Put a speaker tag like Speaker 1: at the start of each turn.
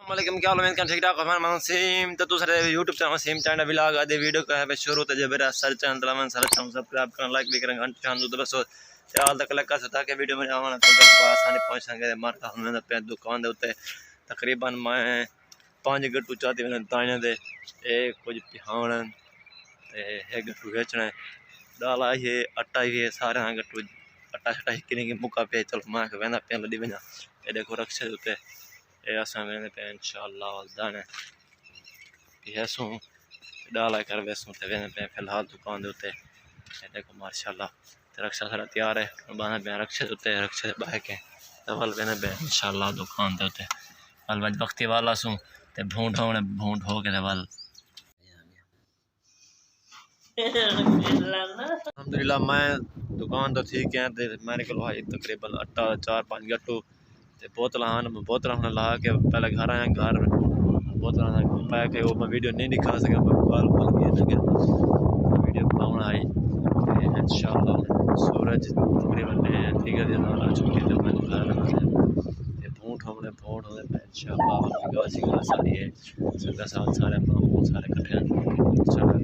Speaker 1: वालेकुम, क्या हाल है? ठीक ठाक हमारा सेम तो दूसरे YouTube channel same channel blog आदि वीडियो का है शुरू तो जब मेरा सर्च चैनल मन सर्च हम सब्सक्राइब करना लाइक भी करेंगे घंटे चांद दो बस हाल तक लगा सता के वीडियो में आवाना तो आसानी पहुंच सके मार्का हमने पे दुकान दे उत्ते तकरीबन मैं 5 गट्टू चाहती मैंने ताने दे एक कुछ पिहावन ते है गट्टू बेचना दाल आई है आटा ही है सारे गट्टू आटा छटा हिकने की मुका पे चलो मैं वेंदा पे लदी वना ये देखो रक्षे उत्ते ये असा वेंदे पे इंशाअल्लाह दाने येसू डाला कर वैसू ते वेंदे पे फिलहाल दुकान दे उत्ते ये देखो माशाअल्लाह ते रक्षा सारा तैयार है बाने पे रक्षे उत्ते रक्षे बाहे के तवल वेंदे पे इंशाअल्लाह दुकान दे उत्ते वल वज वक्ती वाला सू ते भूंड हो के वल अल्हम्दुलिल्लाह मैं दुकान तो ठीक है ते मेरे को भाई तकरीबन आटा 4-5 गट्टू ते बोतल हमने ला के पहले घर आया घर बोतल पाया के वो मैं वीडियो नहीं दिखा सका मैं कॉल बोल के लेकिन वीडियो पाउन आई इंशाअल्लाह सूरज तकरीबन ठीक है दिन आ चुके तो मैं घर ते भूंड होने पे इंशाअल्लाह गासी सारी है संगा साथ सारे मामू सारे इकट्ठे इंशाअल्लाह